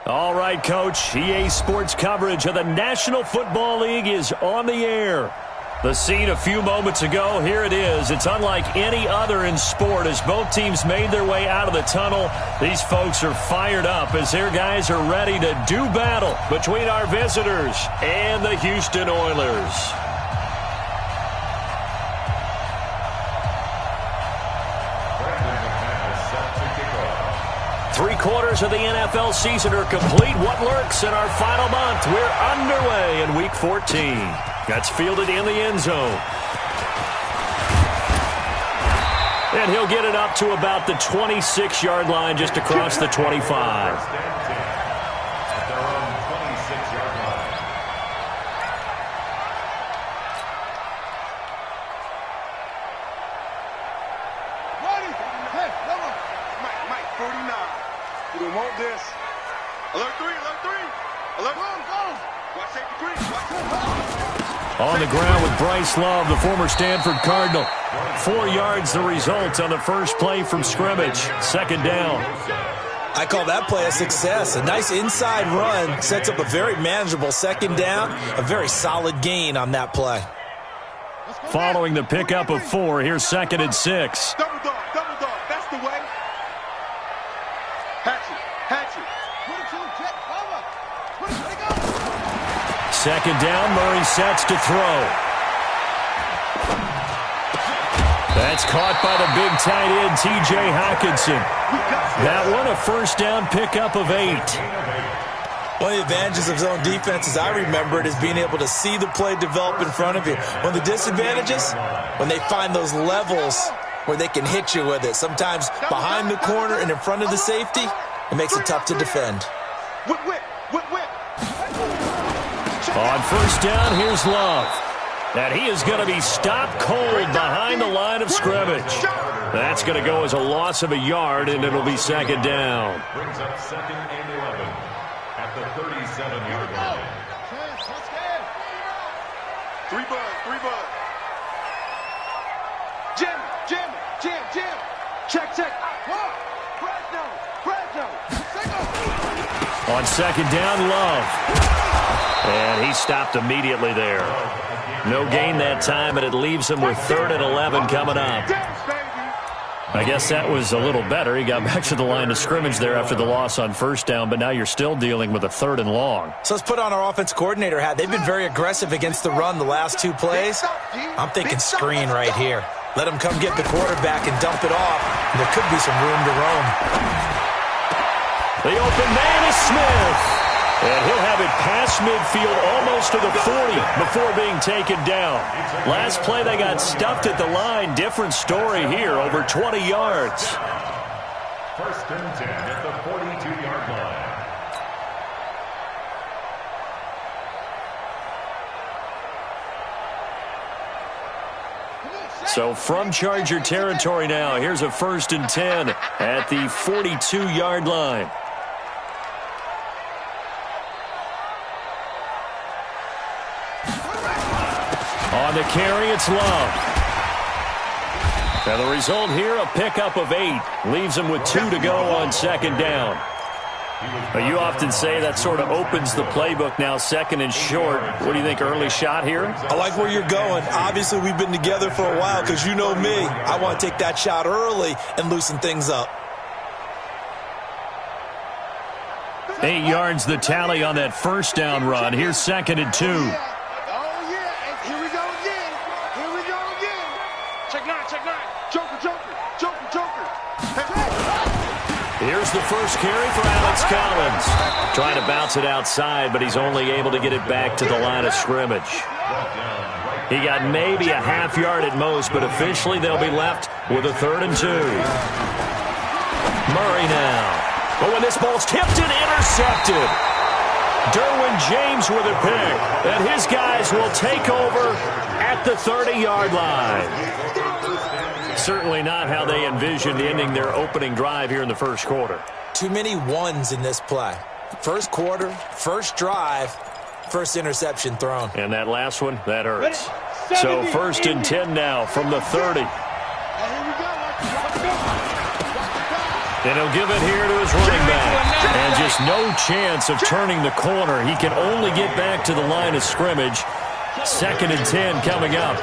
All right, Coach. EA Sports coverage of the National Football League is on the air. The scene a few moments ago, here it is. It's unlike any other in sport as both teams made their way out of the tunnel. These folks are fired up as their guys are ready to do battle between our visitors and the Houston Oilers. Three-quarters of the NFL season are complete. What lurks in our final month? We're underway in Week 14. That's fielded in the end zone. And he'll get it up to about the 26-yard line just across the 25. On the ground with Bryce Love, the former Stanford Cardinal. 4 yards the result on the first play from scrimmage. Second down. I call that play a success. A nice inside run sets up a very manageable second down. A very solid gain on that play. Following the pickup of 4, here's 2nd and 6. Double dog, that's the way. Hatchet. Second down, Murray sets to throw. That's caught by the big tight end, T.J. Hockenson. That one a first down pickup of 8. One of the advantages of zone defense, as I remember it, is being able to see the play develop in front of you. One of the disadvantages, when they find those levels where they can hit you with it. Sometimes behind the corner and in front of the safety, it makes it tough to defend. Whip. On first down, here's Love. And he is going to be stopped cold behind the line of scrimmage. That's going to go as a loss of a yard, and it'll be second down. Brings up 2nd and 11 at the 37-yard line. Three bud. Jam. Check. On second down, Love. And he stopped immediately there. No gain that time, and it leaves him with 3rd and 11 coming up. I guess that was a little better. He got back to the line of scrimmage there after the loss on first down, but now you're still dealing with a 3rd and long. So let's put on our offense coordinator hat. They've been very aggressive against the run the last 2 plays. I'm thinking screen right here. Let him come get the quarterback and dump it off, and there could be some room to roam. The open man is Smith. And he'll have it past midfield almost to the 40 before being taken down. Last play they got stuffed at the line. Different story here, over 20 yards. 1st and 10 at the 42-yard line. So from Charger territory now, here's a 1st and 10 at the 42-yard line. On the carry, it's Love. And the result here, a pickup of 8. Leaves him with 2 to go on second down. But you often say that sort of opens the playbook now, 2nd and short. What do you think, early shot here? I like where you're going. Obviously, we've been together for a while because you know me. I want to take that shot early and loosen things up. 8 yards the tally on that first down run. Here's 2nd and 2. Here's the first carry for Alex Collins. Trying to bounce it outside, but he's only able to get it back to the line of scrimmage. He got maybe a half yard at most, but officially they'll be left with a 3rd and 2. Murray now. But when this ball's tipped and intercepted, Derwin James with a pick. And his guys will take over at the 30-yard line. Certainly not how they envisioned ending their opening drive here in the first quarter. Too many ones in this play. First quarter, first drive, first interception thrown. And that last one, that hurts. So 1st and 10 now from the 30. And he'll give it here to his running back. And just no chance of turning the corner. He can only get back to the line of scrimmage. 2nd and 10 coming up.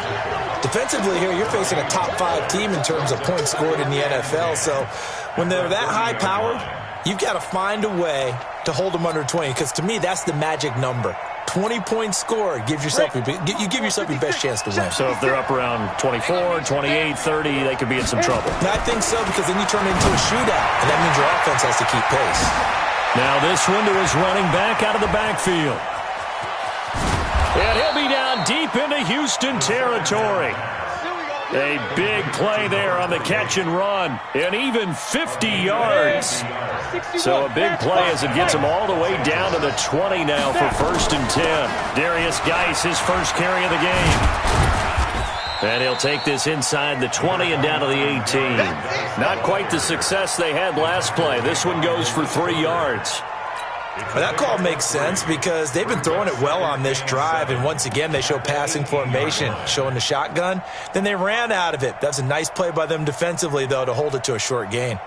Defensively here, you're facing a top 5 team in terms of points scored in the NFL. So when they're that high-powered, you've got to find a way to hold them under 20. Because to me, that's the magic number. 20 points scored gives yourself you give yourself your best chance to win. So if they're up around 24, 28, 30, they could be in some trouble. I think so, because then you turn it into a shootout, and that means your offense has to keep pace. Now this one to his running back out of the backfield. And he'll be down deep into Houston territory. A big play there on the catch and run, and even 50 yards. So a big play as it gets him all the way down to the 20 now for 1st and 10. Darius Geis, his first carry of the game. And he'll take this inside the 20 and down to the 18. Not quite the success they had last play. This one goes for 3 yards. Well, that call makes sense because they've been throwing it well on this drive, and once again they show passing formation, showing the shotgun. Then they ran out of it. That's a nice play by them defensively, though, to hold it to a short gain.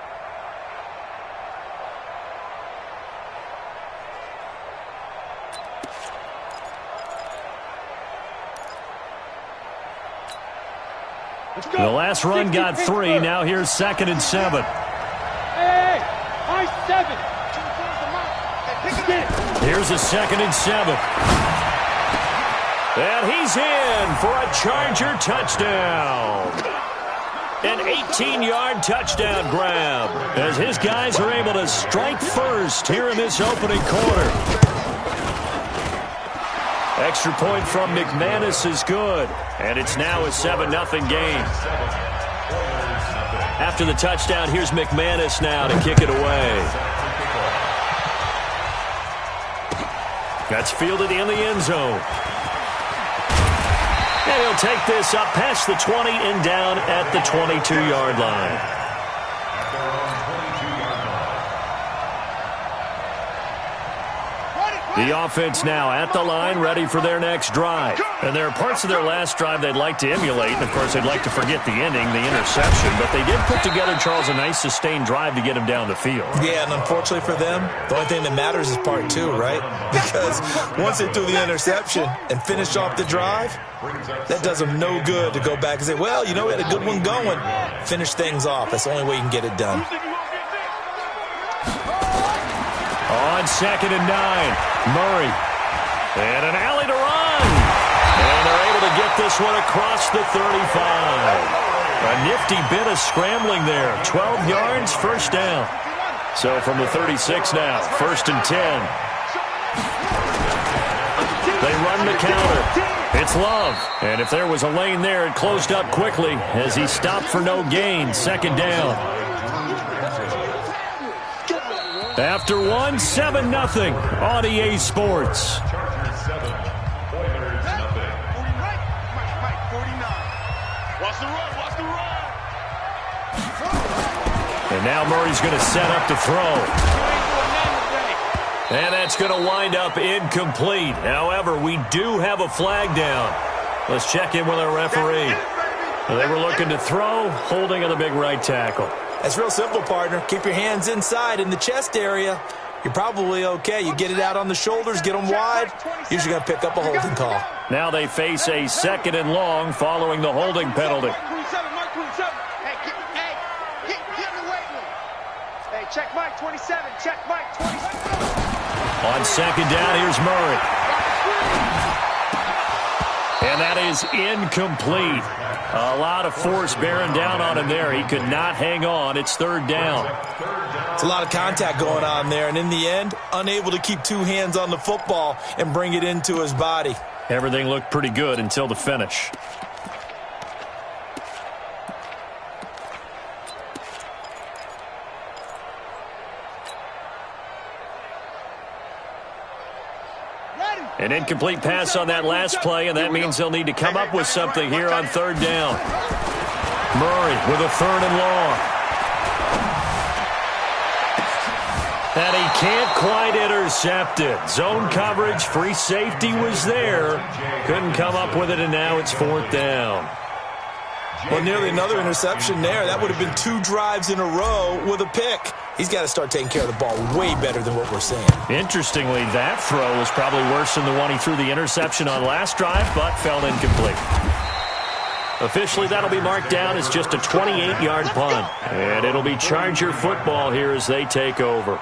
The last run got 3. Now here's 2nd and 7. Hey, high 7. Here's a 2nd and 7. And he's in for a Charger touchdown. An 18-yard touchdown grab as his guys are able to strike first here in this opening quarter. Extra point from McManus is good, and it's now a 7-0 game. After the touchdown, here's McManus now to kick it away. That's fielded in the end zone. And he'll take this up past the 20 and down at the 22-yard line. The offense now at the line, ready for their next drive. And there are parts of their last drive they'd like to emulate. And, of course, they'd like to forget the ending, the interception. But they did put together, Charles, a nice sustained drive to get him down the field. Yeah, and unfortunately for them, the only thing that matters is part 2, right? Because once they threw the interception and finished off the drive, that does them no good to go back and say, well, you know, we had a good one going. Finish things off. That's the only way you can get it done. On 2nd and 9. Murray. And an alley to run. And they're able to get this one across the 35. A nifty bit of scrambling there. 12 yards, first down. So from the 36 now, 1st and 10. They run the counter. It's Love. And if there was a lane there, it closed up quickly as he stopped for no gain. 2nd down. After 1, 7-0 on EA Sports. Chargers 7, Oilers 0. Watch the run, watch the run. And now Murray's going to set up to throw. And that's going to wind up incomplete. However, we do have a flag down. Let's check in with our referee. They were looking to throw, holding on the big right tackle. That's real simple, partner. Keep your hands inside in the chest area. You're probably okay. You get it out on the shoulders, get them wide. Usually going to pick up a holding call. Now they face a 2nd and long following the holding penalty. Hey, get in the weight room. Hey, check Mike 27. Check Mike 27. On 2nd down, here's Murray. And that is incomplete. A lot of force bearing down on him there. He could not hang on. It's 3rd down. It's a lot of contact going on there, and in the end, unable to keep 2 hands on the football and bring it into his body. Everything looked pretty good until the finish. An incomplete pass on that last play, and that means they'll need to come up with something here on 3rd down. Murray with a 3rd and long. And he can't quite intercept it. Zone coverage, free safety was there. Couldn't come up with it, and now it's 4th down. Well, nearly another interception there. That would have been 2 drives in a row with a pick. He's got to start taking care of the ball way better than what we're seeing. Interestingly, that throw was probably worse than the one he threw the interception on last drive, but fell incomplete. Officially, that'll be marked down as just a 28-yard punt. And it'll be Charger football here as they take over.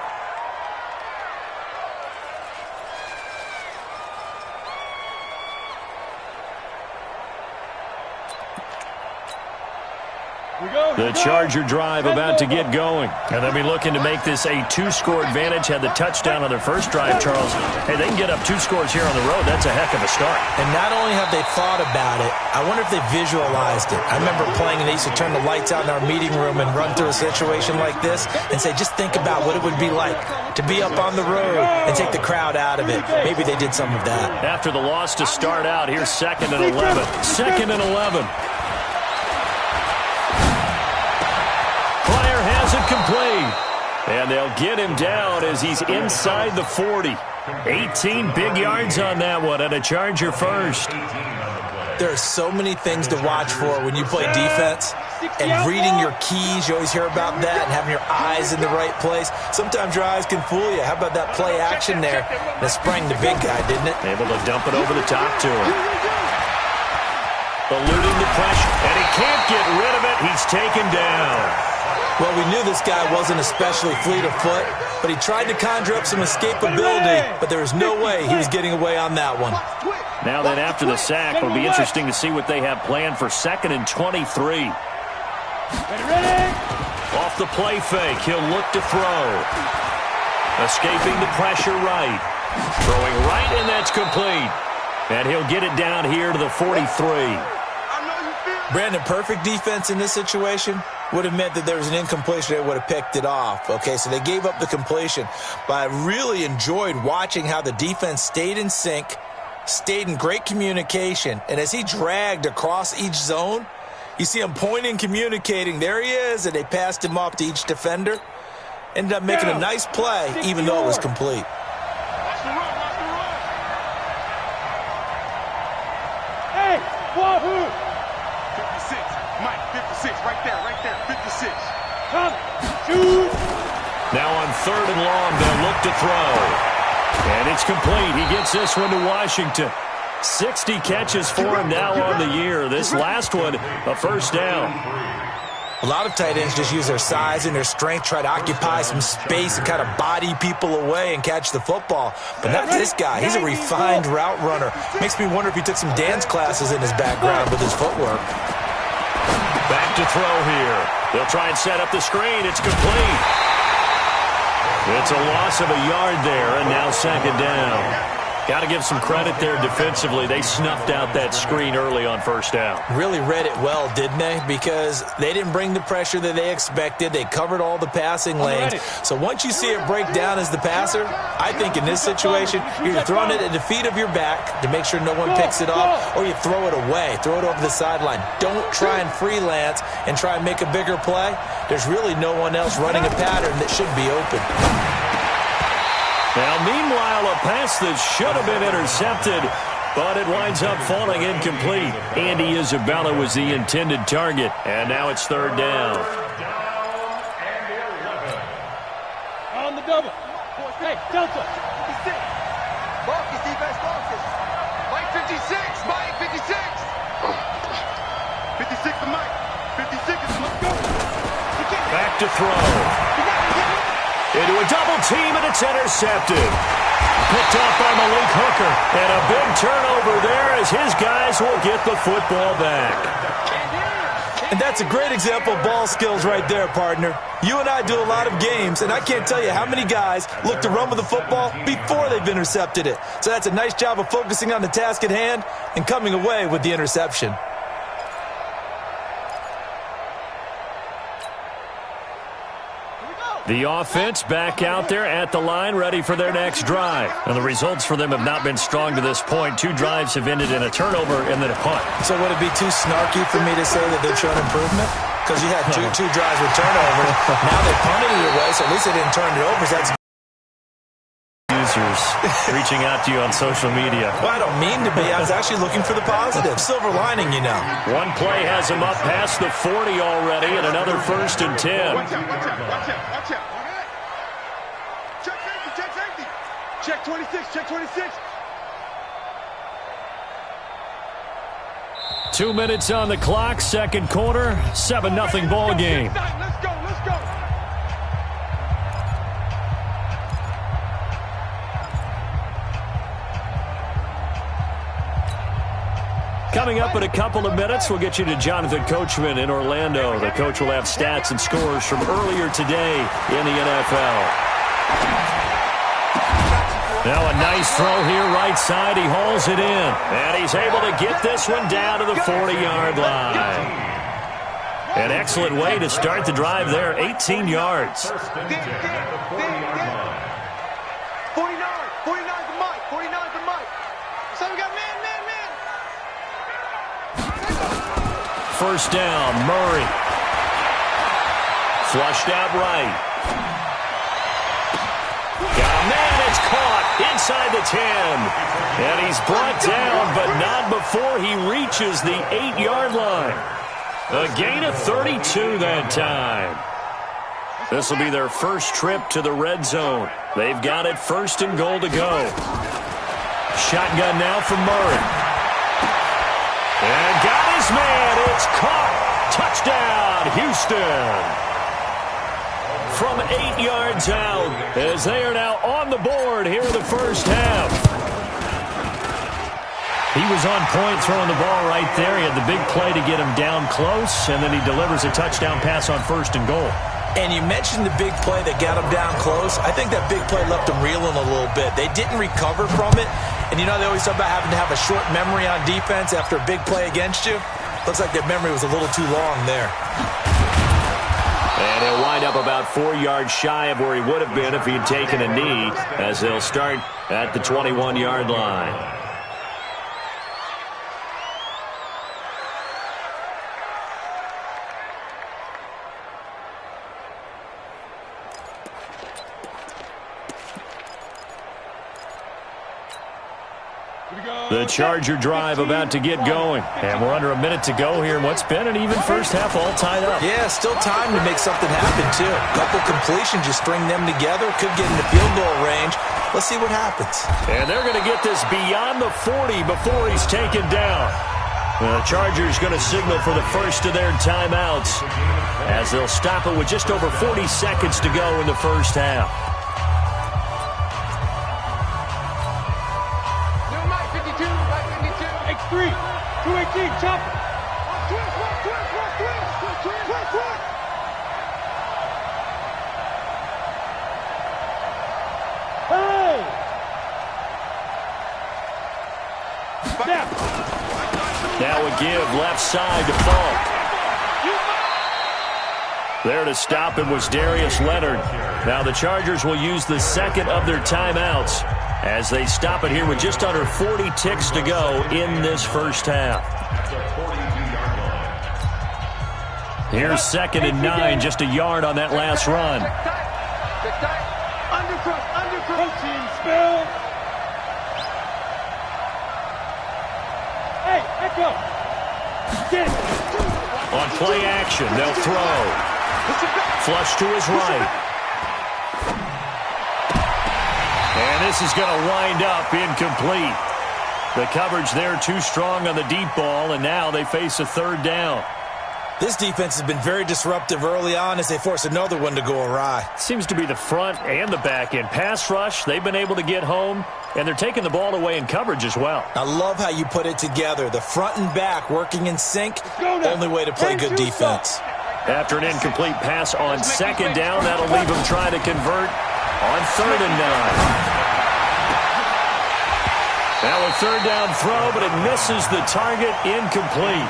The Charger drive about to get going. And they'll be looking to make this a two-score advantage. Had the touchdown on their first drive, Charles. Hey, they can get up 2 scores here on the road. That's a heck of a start. And not only have they thought about it, I wonder if they visualized it. I remember playing, and they used to turn the lights out in our meeting room and run through a situation like this and say, just think about what it would be like to be up on the road and take the crowd out of it. Maybe they did some of that. After the loss to start out, here's 2nd and 11. 2nd and 11. Has it complete. And they'll get him down as he's inside the 40. 18 big yards on that one and a Charger first. There are so many things to watch for when you play defense. And reading your keys, you always hear about that, and having your eyes in the right place. Sometimes your eyes can fool you. How about that play action there? That sprang the big guy, didn't it? Able to dump it over the top to him. Eluding the pressure, and he can't get rid of it. He's taken down. Well, we knew this guy wasn't especially fleet of foot, but he tried to conjure up some escapability, but there was no way he was getting away on that one. Now then, after the sack, it'll be interesting to see what they have planned for 2nd and 23. Off the play fake, he'll look to throw. Escaping the pressure right. Throwing right, and that's complete. And he'll get it down here to the 43. Brandon, perfect defense in this situation would have meant that there was an incompletion that would have picked it off. Okay, so they gave up the completion. But I really enjoyed watching how the defense stayed in sync, stayed in great communication. And as he dragged across each zone, you see him pointing, communicating. There he is, and they passed him off to each defender. Ended up making a nice play, even though it was complete. Hey, wahoo! 56, Mike, 56, right there, 56. Come, shoot! Now on 3rd and long, they'll look to throw. And it's complete. He gets this one to Washington. 60 catches for him now on the year. This last one, a first down. A lot of tight ends just use their size and their strength, try to occupy some space and kind of body people away and catch the football. But not this guy. He's a refined route runner. Makes me wonder if he took some dance classes in his background with his footwork. Back to throw here. They'll try and set up the screen. It's complete. It's a loss of a yard there, and now 2nd down. Got to give some credit there defensively. They snuffed out that screen early on 1st down. Really read it well, didn't they? Because they didn't bring the pressure that they expected. They covered all the passing lanes. So once you see it break down as the passer, I think in this situation, you're either throwing it at the feet of your back to make sure no one picks it off, or you throw it away, throw it over the sideline. Don't try and freelance and try and make a bigger play. There's really no one else running a pattern that should be open. Now, meanwhile, a pass that should have been intercepted, but it winds up falling incomplete. Andy Isabella was the intended target, and now it's 3rd down. On the double. Hey, Delta. 56. Marcus, defense, Marcus. Mike 56. Mike 56. 56 to Mike. 56 is let's go. Back to throw. Into a double team, and it's intercepted. Picked off by Malik Hooker. And a big turnover there as his guys will get the football back. And that's a great example of ball skills right there, partner. You and I do a lot of games, and I can't tell you how many guys look to run with the football before they've intercepted it. So that's a nice job of focusing on the task at hand and coming away with the interception. The offense back out there at the line, ready for their next drive. And the results for them have not been strong to this point. 2 drives have ended in a turnover and then a punt. So would it be too snarky for me to say that they've shown improvement? Because you had two drives with turnovers. Now they punted it away, so at least they didn't turn it over. So that's users reaching out to you on social media. Well, I don't mean to be. I was actually looking for the positive. Silver lining, you know. One play has him up past the 40 already, and another 1st and 10. Watch out, watch out, watch out, watch out. Check 26, check 26. 2 minutes on the clock, second quarter, 7-0 ball game. Let's go, let's go. Coming up in a couple of minutes, we'll get you to Jonathan Coachman in Orlando. The coach will have stats and scores from earlier today in the NFL. Now a nice throw here, right side. He hauls it in. And he's able to get this one down to the 40-yard line. An excellent way to start the drive there, 18 yards. 49's the mic, 49's the mic. So we got man. First down, Murray. Flushed out right. Got a man, it's caught inside the 10. And he's brought down, but not before he reaches the 8-yard line. A gain of 32 that time. This will be their first trip to the red zone. They've got it first and goal to go. Shotgun now from Murray. And got his man. It's caught. Touchdown, Houston. From 8 yards out, as they are now on the board here in the first half. He was on point throwing the ball right there. He had the big play to get him down close, and then he delivers a touchdown pass on first and goal. And you mentioned the big play that got him down close. I think that big play left him reeling a little bit. They didn't recover from it. And you know they always talk about having to have a short memory on defense after a big play against you. Looks like their memory was a little too long there. And he'll wind up about 4 yards shy of where he would have been if he'd taken a knee, as they'll start at the 21-yard line. The Charger drive about to get going. And we're under a minute to go here in what's been an even first half, all tied up. Yeah, still time to make something happen, too. A couple completions, you string them together, could get into field goal range. Let's see what happens. And they're going to get this beyond the 40 before he's taken down. The Chargers going to signal for the first of their timeouts, as they'll stop it with just over 40 seconds to go in the first half. X3, 218, chop. Twist. Hey! Snap. Now a give left side to Falk. There to stop him was Darius Leonard. Now the Chargers will use the second of their timeouts as they stop it here with just under 40 ticks to go in this first half. Here's 2nd and 9, just a yard on that last run. Undercross, team spill. Hey, echo. On play action, they'll throw. Flush to his right. And this is going to wind up incomplete. The coverage there too strong on the deep ball, and now they face a third down. This defense has been very disruptive early on as they force another one to go awry. Seems to be the front and the back end. Pass rush, they've been able to get home, and they're taking the ball away in coverage as well. I love how you put it together. The front and back working in sync, only way to play good defense. After an incomplete pass on second down, that'll leave them trying to convert on 3rd and 9. Now a third down throw, but it misses the target, incomplete.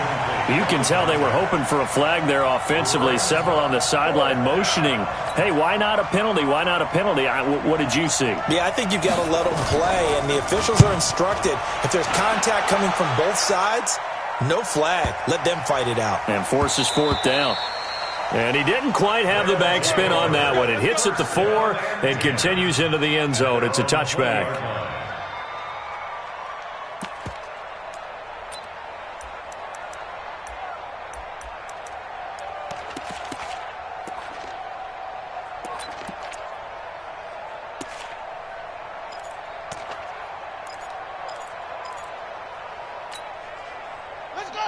You can tell they were hoping for a flag there offensively. Several on the sideline motioning, hey, why not a penalty? Why not a penalty? What did you see? Yeah, I think you've got to let them play, and the officials are instructed. If there's contact coming from both sides, no flag. Let them fight it out. And forces 4th down. And he didn't quite have the backspin on that one. It hits at the 4 and continues into the end zone. It's a touchback.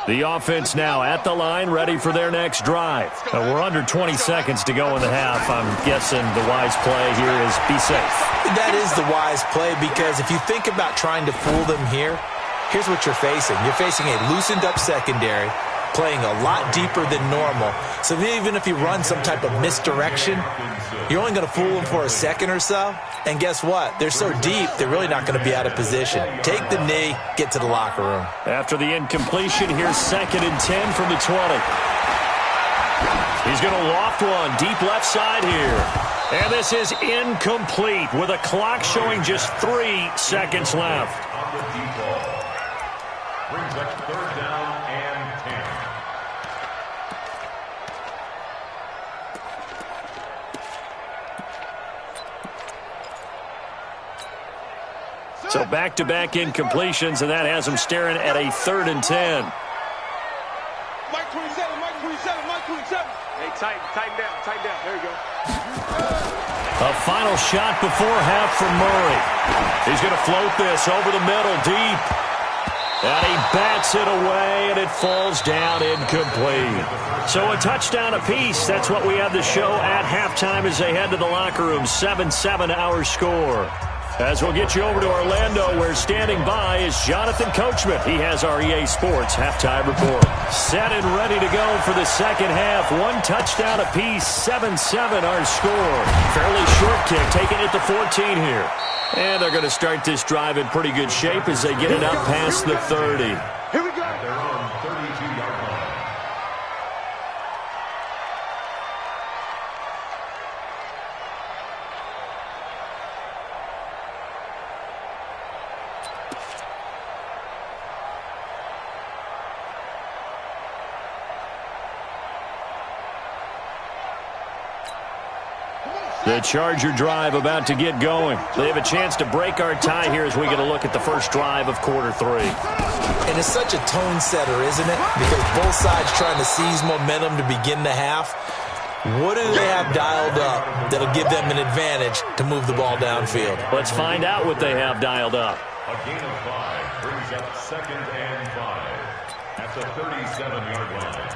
The offense now at the line, ready for their next drive. We're under 20 seconds to go in the half. I'm guessing the wise play here is be safe. That is the wise play, because if you think about trying to fool them here, here's what you're facing. You're facing a loosened up secondary, playing a lot deeper than normal. So even if you run some type of misdirection, you're only going to fool them for a second or so. And guess what? They're so deep, they're really not going to be out of position. Take the knee, get to the locker room. After the incompletion, here's 2nd and 10 from the 20. He's going to loft one deep left side here. And this is incomplete with a clock showing just 3 seconds left. Brings up 3rd down and 10. So back-to-back incompletions, and that has him staring at a 3rd and 10. Mike 27, Mike 27, Mike 27. Hey, tighten down. There you go. A final shot before half from Murray. He's going to float this over the middle deep. And he bats it away, and it falls down incomplete. So a touchdown apiece. That's what we have to show at halftime as they head to the locker room. 7-7 our score. As we'll get you over to Orlando, where standing by is Jonathan Coachman. He has our EA Sports halftime report. Set and ready to go for the second half. 1 touchdown apiece, 7-7 our score. Fairly short kick, taking it to 14 here. And they're going to start this drive in pretty good shape as they get it up past the 30. Here we go. At their own 32-yard line. The Charger drive about to get going. They have a chance to break our tie here as we get a look at the first drive of quarter 3. And it's such a tone setter, isn't it? Because both sides trying to seize momentum to begin the half. What do they have dialed up that'll give them an advantage to move the ball downfield? Let's find out what they have dialed up. A gain of 5 brings up 2nd and 5 at the 37-yard line.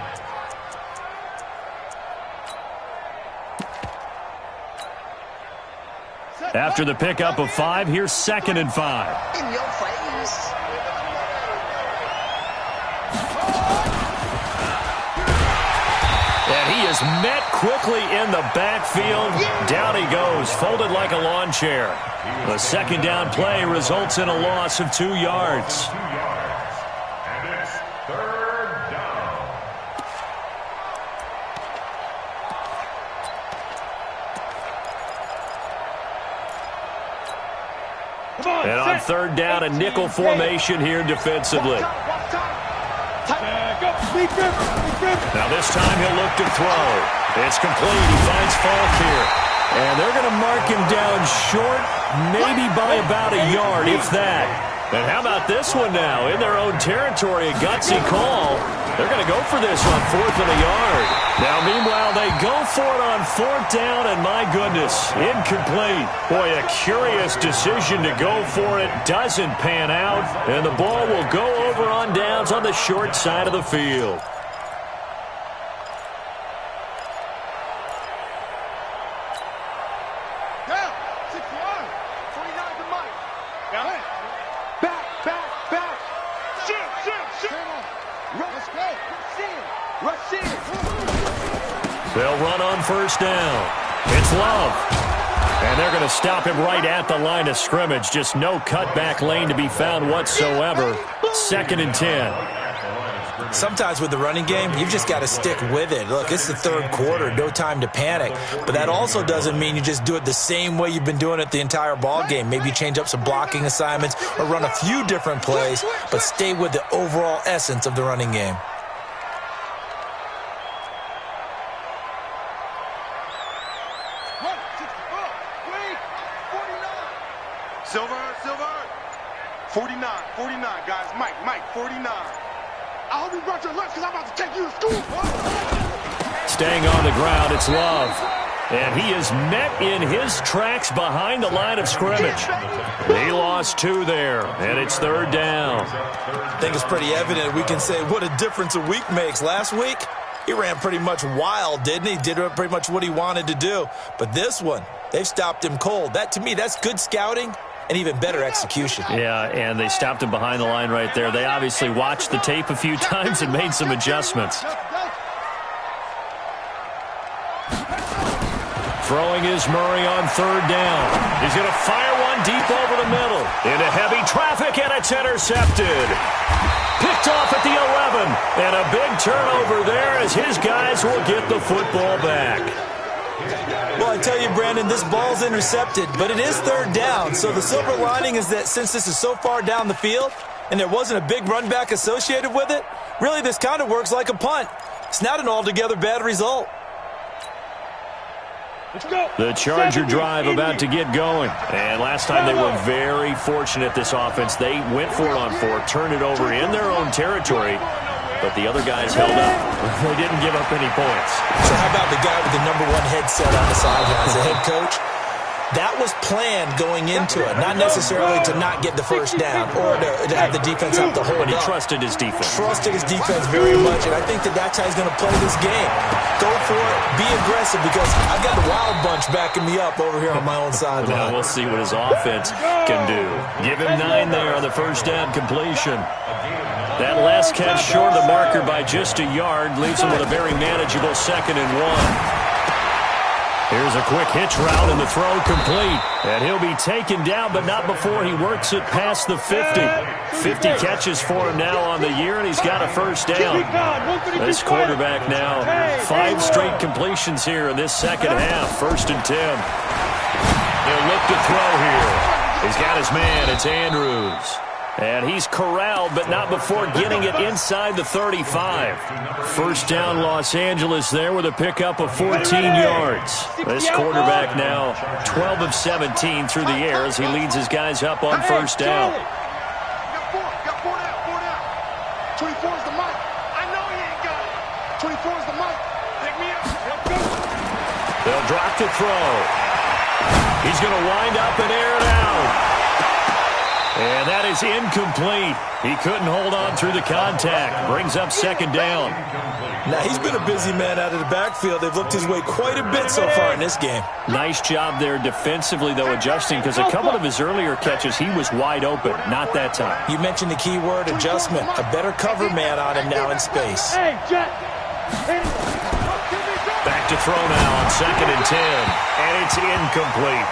After the pickup of 5, here's 2nd and 5. In your face. And he is met quickly in the backfield. Down he goes, folded like a lawn chair. The second down play results in a loss of 2 yards. 2 yards. And it's 3rd down. And on 3rd down, a nickel formation here defensively. Now this time he'll look to throw. It's complete. He finds Falk here. And they're going to mark him down short, maybe by about a yard, if that. And how about this one now? In their own territory, a gutsy call. They're going to go for this on 4th and a yard. Now, meanwhile, they go for it on 4th down, and my goodness, incomplete. Boy, a curious decision to go for it. Doesn't pan out, and the ball will go over on downs on the short side of the field. Down. 6 yards. 49 to Mike. Down. Back. Shoot. Let's go. Rush in. They'll run on 1st down. It's Love. And they're going to stop him right at the line of scrimmage. Just no cutback lane to be found whatsoever. 2nd and 10. Sometimes with the running game, you've just got to stick with it. Look, it's the 3rd quarter, no time to panic. But that also doesn't mean you just do it the same way you've been doing it the entire ball game. Maybe change up some blocking assignments or run a few different plays, but stay with the overall essence of the running game. Silver. 49, guys. Mike, 49. I hope you brought your lunch because I'm about to take you to school. Staying on the ground, it's Love. And he is met in his tracks behind the line of scrimmage. He lost 2 there, and it's 3rd down. I think it's pretty evident. We can say what a difference a week makes. Last week, he ran pretty much wild, didn't he? Did pretty much what he wanted to do. But this one, they've stopped him cold. That, to me, that's good scouting and even better execution. Yeah, and they stopped him behind the line right there. They obviously watched the tape a few times and made some adjustments. Throwing is Murray on 3rd down. He's going to fire one deep over the middle. Into heavy traffic, and it's intercepted. Picked off at the 11. And a big turnover there as his guys will get the football back. Well, I tell you, Brandon, this ball's intercepted, but it is 3rd down. So the silver lining is that since this is so far down the field and there wasn't a big run back associated with it, really this kind of works like a punt. It's not an altogether bad result. The Charger drive about to get going. And last time they were very fortunate, this offense. They went for it on 4, turned it over in their own territory, but the other guys held up. They didn't give up any points. So how about the guy with the #1 headset on the sidelines, the head coach? That was planned going into it, not necessarily to not get the first down or to have the defense have to hold up. But he trusted his defense. Trusted his defense very much, and I think that's how he's going to play this game. Go for it, be aggressive, because I've got the wild bunch backing me up over here on my own sideline. Now we'll see what his offense can do. Give him 9 there on the first down completion. That last catch short of the marker by just a yard leaves him with a very manageable 2nd and 1. Here's a quick hitch route, and the throw complete. And he'll be taken down, but not before he works it past the 50. 50 catches for him now on the year, and he's got a first down. This quarterback now, 5 straight completions here in this second half. 1st and 10. He'll look to throw here. He's got his man. It's Andrews. And he's corralled, but not before getting it inside the 35. First down, Los Angeles there with a pickup of 14 yards. This quarterback now 12 of 17 through the air as he leads his guys up on first down. Got 4 down. 24 is the mic. I know he ain't got it. 24 is the mic. Pick me up. They'll drop to throw. He's going to wind up and air it out. And that is incomplete. He couldn't hold on through the contact. Brings up 2nd down. Now, he's been a busy man out of the backfield. They've looked his way quite a bit so far in this game. Nice job there defensively, though, adjusting, because a couple of his earlier catches, he was wide open. Not that time. You mentioned the key word, adjustment. A better cover man on him now in space. Back to throw now on 2nd and 10. And it's incomplete.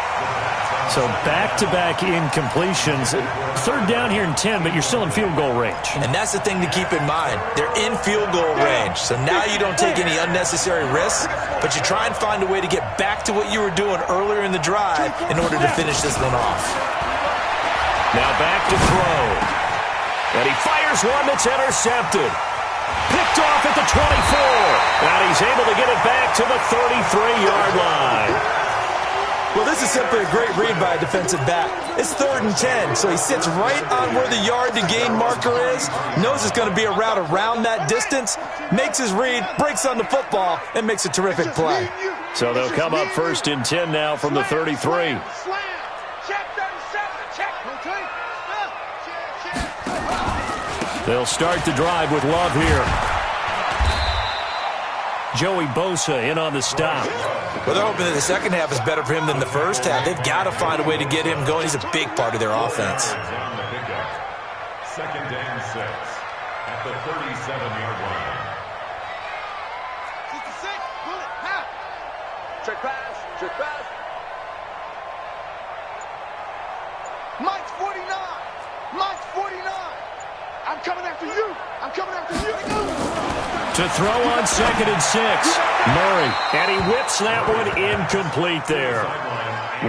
So back-to-back incompletions. 3rd down here in 10, but you're still in field goal range. And that's the thing to keep in mind. They're in field goal range. So now you don't take any unnecessary risks, but you try and find a way to get back to what you were doing earlier in the drive in order to finish this one off. Now back to throw. And he fires one that's intercepted. Picked off at the 24. And he's able to get it back to the 33-yard line. Well, this is simply a great read by a defensive back. It's 3rd and 10, so he sits right on where the yard-to-gain marker is, knows it's going to be a route around that distance, makes his read, breaks on the football, and makes a terrific play. So they'll come up 1st and 10 now from the 33. They'll start the drive with Love here. Joey Bosa in on the stop. Well, they're hoping that the second half is better for him than the first half. They've got to find a way to get him going. He's a big part of their offense. 2nd and 6 at the 37-yard line. 66, bullet, half. Check pass, check pass. Mike's 49. Mike's 49. I'm coming after you. I'm coming after you. To throw on 2nd and 6. Murray, and he whips that one incomplete there.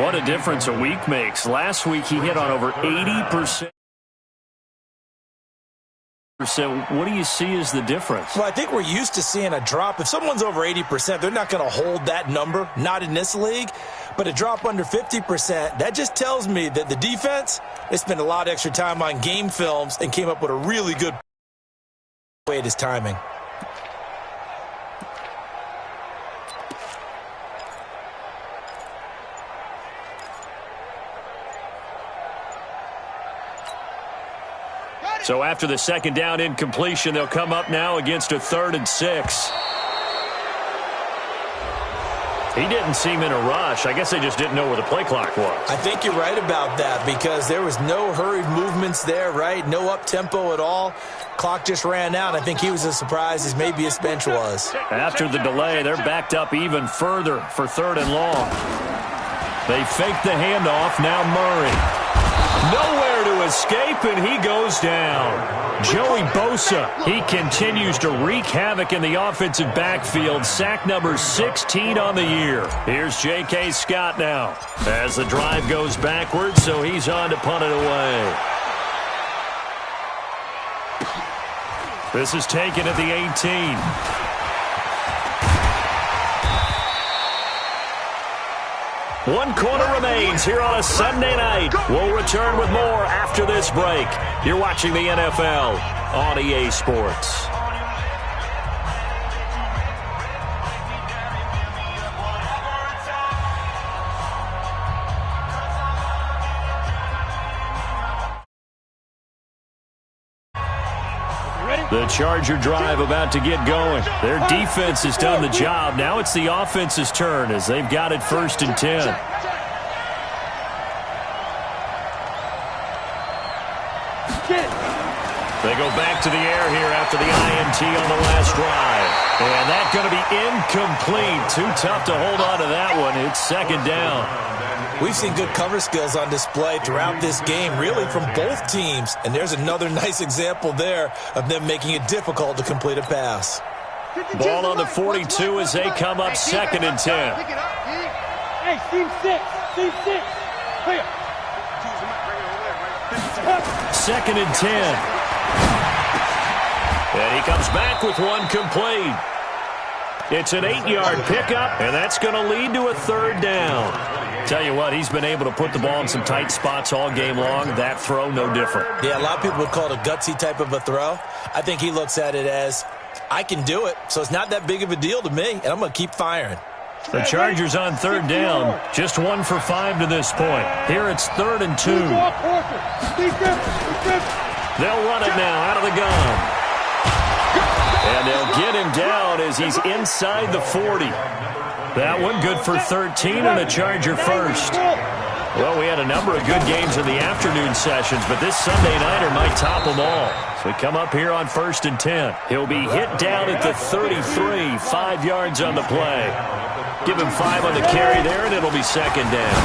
What a difference a week makes. Last week he hit on over 80%. What do you see as the difference? Well, I think we're used to seeing a drop. If someone's over 80%, they're not going to hold that number, not in this league. But a drop under 50%, that just tells me that the defense, they spent a lot of extra time on game films and came up with a really good way at his timing. So after the second down incompletion, they'll come up now against a 3rd and 6. He didn't seem in a rush. I guess they just didn't know where the play clock was. I think you're right about that because there was no hurried movements there, right? No up-tempo at all. Clock just ran out. I think he was as surprised as maybe his bench was. After the delay, they're backed up even further for 3rd and long. They fake the handoff. Now Murray. Nowhere to escape, and he goes down. Joey Bosa, he continues to wreak havoc in the offensive backfield. Sack number 16 on the year. Here's J.K. Scott now as the drive goes backwards, so he's on to punt it away. This is taken at the 18. One quarter remains here on a Sunday night. We'll return with more after this break. You're watching the NFL on EA Sports. The Charger drive about to get going. Their defense has done the job. Now it's the offense's turn as they've got it 1st and 10. They go back to the air here after the INT on the last drive. And that's going to be incomplete. Too tough to hold on to that one. It's 2nd down. We've seen good cover skills on display throughout this game, really from both teams. And there's another nice example there of them making it difficult to complete a pass. Ball on the 42 as they come up 2nd and 10. Hey, team 6. Team 6. Clear. 2nd and 10. And he comes back with one complete. It's an 8-yard pickup, and that's going to lead to a 3rd down. Tell you what, he's been able to put the ball in some tight spots all game long. That throw, no different. Yeah, a lot of people would call it a gutsy type of a throw. I think he looks at it as, I can do it, so it's not that big of a deal to me, and I'm going to keep firing. The Chargers on 3rd down, just 1 for 5 to this point. Here it's 3rd and 2. They'll run it now out of the gun. And they'll get him down as he's inside the 40. That one good for 13 and a Charger first. Well, we had a number of good games in the afternoon sessions, but this Sunday nighter might top them all. So we come up here on 1st and 10. He'll be hit down at the 33, 5 yards on the play. Give him 5 on the carry there, and it'll be 2nd down.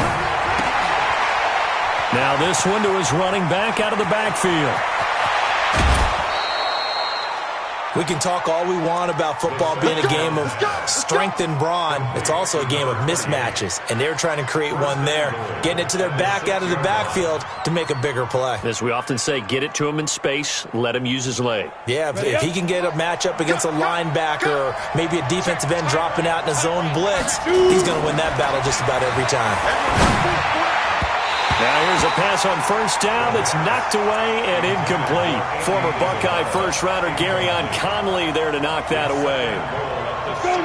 Now this one to his running back out of the backfield. We can talk all we want about football being a game of strength and brawn. It's also a game of mismatches, and they're trying to create one there, getting it to their back out of the backfield to make a bigger play. As we often say, get it to him in space, let him use his leg. Yeah, if he can get a matchup against a linebacker or maybe a defensive end dropping out in a zone blitz, he's going to win that battle just about every time. Now here's a pass on 1st down that's knocked away and incomplete. Former Buckeye first-rounder Garyon Conley there to knock that away.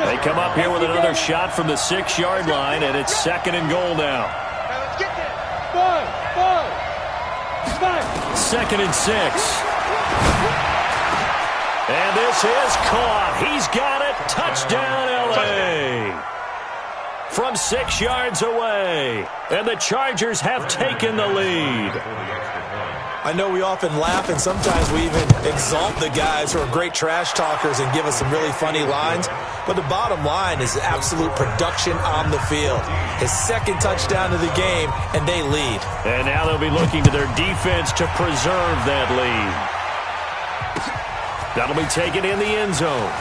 They come up here with another shot from the 6-yard line, and it's 2nd and goal now. 2nd and 6. And this is caught. He's got it. Touchdown, L.A. From 6 yards away. And the Chargers have taken the lead. I know we often laugh and sometimes we even exalt the guys who are great trash talkers and give us some really funny lines. But the bottom line is absolute production on the field. His 2nd touchdown of the game, and they lead. And now they'll be looking to their defense to preserve that lead. That'll be taken in the end zone.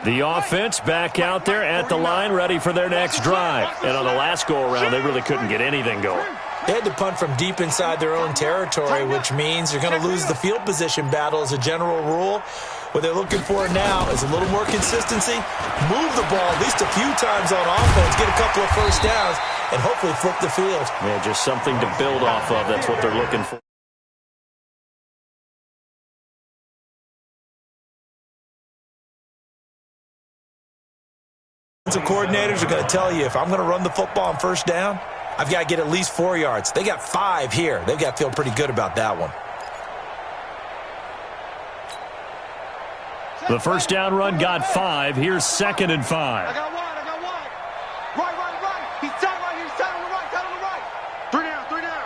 The offense back out there at the line, ready for their next drive. And on the last go-around, they really couldn't get anything going. They had to punt from deep inside their own territory, which means you're going to lose the field position battle as a general rule. What they're looking for now is a little more consistency, move the ball at least a few times on offense, get a couple of first downs, and hopefully flip the field. Yeah, just something to build off of. That's what they're looking for. Coordinators are going to tell you, if I'm going to run the football on first down, I've got to get at least 4 yards. They got 5 here. They've got to feel pretty good about that one. The first down run got 5. Here's 2nd and 5. I got one. Right. He's tight right here. He's tight on the right. 3 down.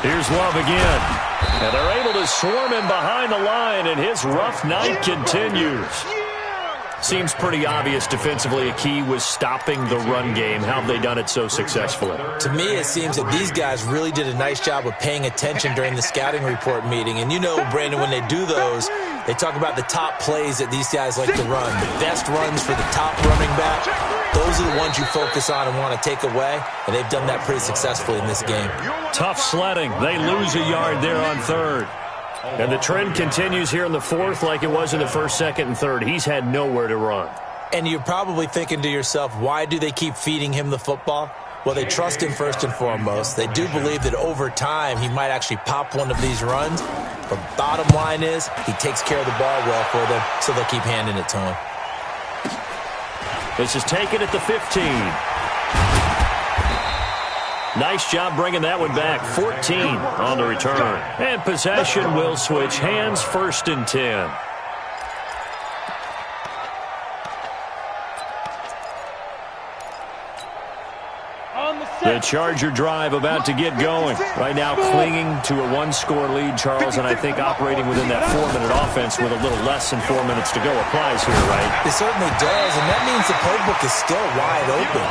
Here's Love again. And they're able to swarm him behind the line, and his rough night continues. Seems pretty obvious defensively a key was stopping the run game. How have they done it so successfully? To me, it seems that these guys really did a nice job of paying attention during the scouting report meeting. And you know, Brandon, when they do those, they talk about the top plays that these guys like to run. The best runs for the top running back. Those are the ones you focus on and want to take away. And they've done that pretty successfully in this game. Tough sledding. They lose a yard there on 3rd. And the trend continues here in the 4th like it was in the 1st, 2nd, and 3rd. He's had nowhere to run. And you're probably thinking to yourself, why do they keep feeding him the football? Well, they trust him first and foremost. They do believe that over time he might actually pop one of these runs. But bottom line is he takes care of the ball well for them, so they'll keep handing it to him. This is taken at the 15. Nice job bringing that one back. 14 on the return. And possession will switch hands, 1st and 10. The Charger drive about to get going. Right now clinging to a 1-score lead, Charles, and I think operating within that 4-minute offense with a little less than 4 minutes to go applies here, right? It certainly does, and that means the playbook is still wide open.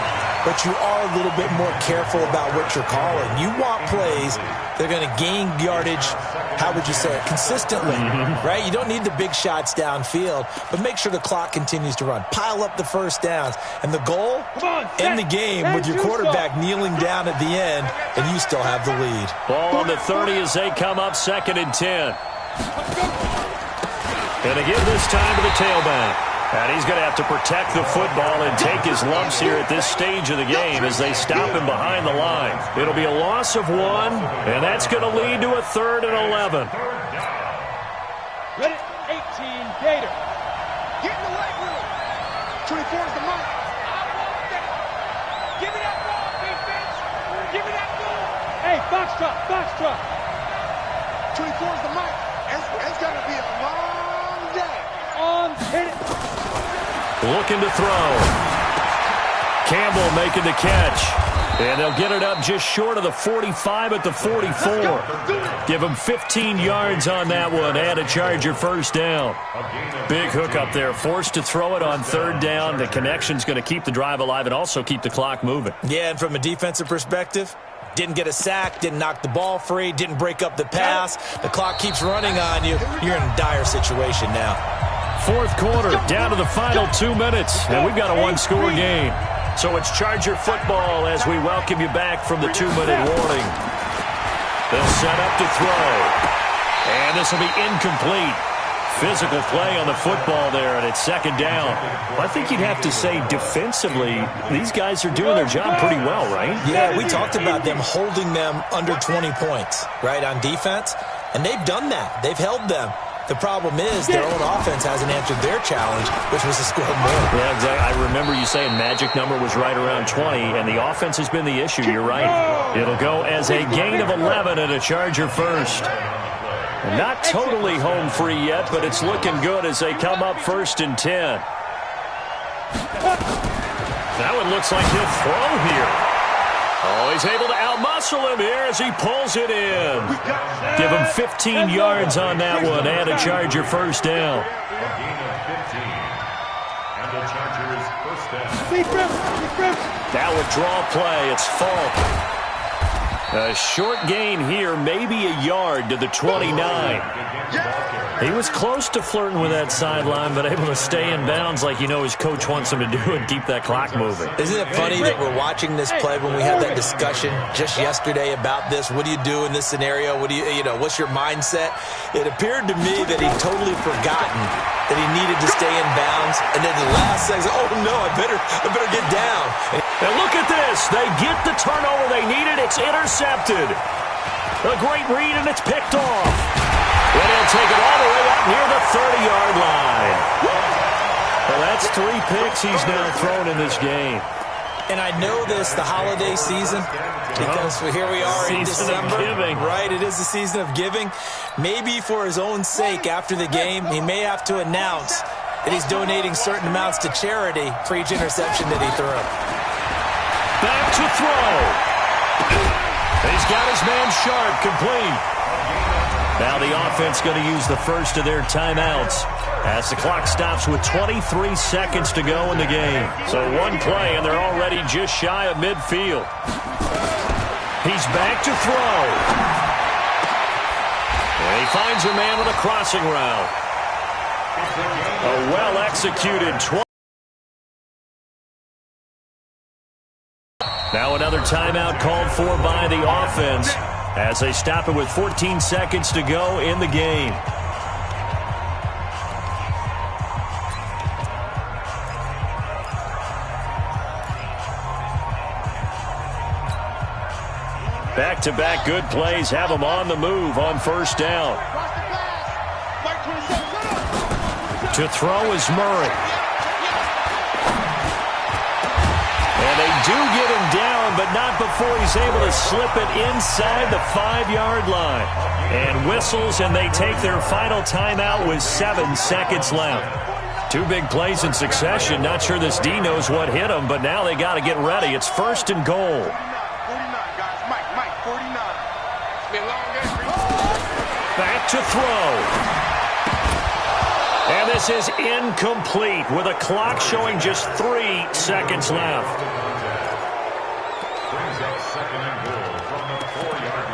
But you are a little bit more careful about what you're calling. You want plays that are going to gain yardage, how would you say it, consistently, right? You don't need the big shots downfield, but make sure the clock continues to run. Pile up the first downs. And the goal, end the game with your quarterback kneeling down at the end, and you still have the lead. Ball on the 30 as they come up, 2nd and 10. And they give this time to the tailback. And he's going to have to protect the football and take his lumps here at this stage of the game as they stop him behind the line. It'll be a loss of 1, and that's going to lead to a 3rd and 11. Ready, 18, Gator. Get in the weight room. 24 is the mark. Give me that ball, defense. Give me that ball. Hey, box truck. 24 is the mark. It's going to be a long day. Hit it. Looking to throw. Campbell making the catch. And they'll get it up just short of the 45 at the 44. Give him 15 yards on that one and a Charger first down. Big hook up there. Forced to throw it on 3rd down. The connection's going to keep the drive alive and also keep the clock moving. Yeah, and from a defensive perspective, didn't get a sack, didn't knock the ball free, didn't break up the pass. The clock keeps running on you. You're in a dire situation now. 4th quarter, down to the final 2 minutes, and we've got a 1-score game. So it's Charger football as we welcome you back from the 2-minute warning. They'll set up to throw. And this will be incomplete. Physical play on the football there, and it's 2nd down. I think you'd have to say defensively, these guys are doing their job pretty well, right? Yeah, we talked about them holding them under 20 points, right, on defense. And they've done that. They've held them. The problem is their own offense hasn't answered their challenge, which was to score more. Yeah, exactly. I remember you saying magic number was right around 20, and the offense has been the issue. You're right. It'll go as a gain of 11 and a Charger first. Not totally home free yet, but it's looking good as they come up 1st and 10. That one looks like he'll throw here. Oh, he's able to outmuscle him here as he pulls it in. Give him 15 yards on that one and a Charger first down. A gain of 15. And the Chargers first down. That would draw play. It's Falk. A short gain here, maybe a yard to the 29. He was close to flirting with that sideline, but able to stay in bounds like his coach wants him to do and keep that clock moving. Isn't it funny that we're watching this play when we had that discussion just yesterday about this? What do you do in this scenario? What do what's your mindset? It appeared to me that he'd totally forgotten that he needed to stay in bounds, and then the last second, oh no, I better get down. And look at this. They get the turnover they needed. It's intercepted. A great read, and it's picked off. And he'll take it all the way up near the 30-yard line. Well, that's 3 picks he's now thrown in this game. And I know this, the holiday season, because here we are in December. Season of giving. Right, it is the season of giving. Maybe for his own sake after the game, he may have to announce that he's donating certain amounts to charity for each interception that he threw. Back to throw. He's got his man Sharp complete. Now the offense going to use the first of their timeouts as the clock stops with 23 seconds to go in the game. So one play, and they're already just shy of midfield. He's back to throw. And he finds a man with a crossing route. A well-executed 20. Now another timeout called for by the offense as they stop it with 14 seconds to go in the game. Back-to-back good plays have them on the move on first down. To throw is Murray. And they do get him down, but not before he's able to slip it inside the 5-yard line. And whistles, and they take their final timeout with 7 seconds left. 2 big plays in succession. Not sure this D knows what hit him, but now they got to get ready. It's first and goal. 49, guys. Mike, 49. It's been a long game. Back to throw. And this is incomplete with a clock showing just 3 seconds left. Brings up second and goal from the 4-yard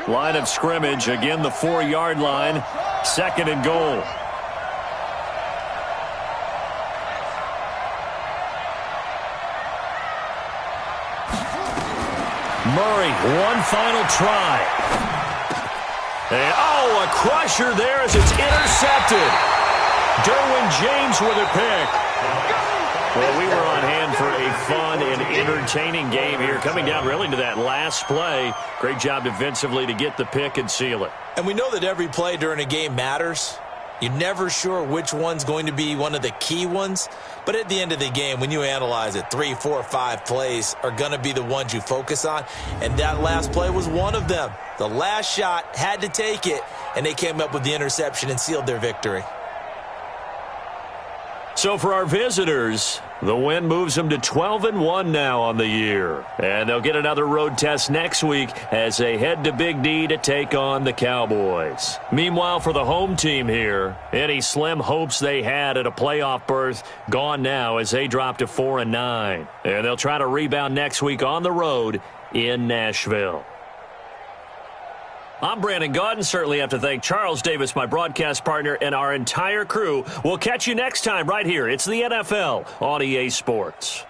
line. Line of scrimmage, again the 4-yard line, second and goal. Murray, one final try. And, a crusher there as it's intercepted. Derwin James with a pick. Well, we were on hand for a fun and entertaining game here, coming down really to that last play. Great job defensively to get the pick and seal it. And we know that every play during a game matters. You're never sure which one's going to be one of the key ones. But at the end of the game, when you analyze it, 3, 4, 5 plays are going to be the ones you focus on. And that last play was one of them. The last shot had to take it, and they came up with the interception and sealed their victory. So for our visitors, the win moves them to 12-1 now on the year. And they'll get another road test next week as they head to Big D to take on the Cowboys. Meanwhile, for the home team here, any slim hopes they had at a playoff berth gone now as they drop to 4-9. And they'll try to rebound next week on the road in Nashville. I'm Brandon Gaudin. Certainly have to thank Charles Davis, my broadcast partner, and our entire crew. We'll catch you next time right here. It's the NFL on EA Sports.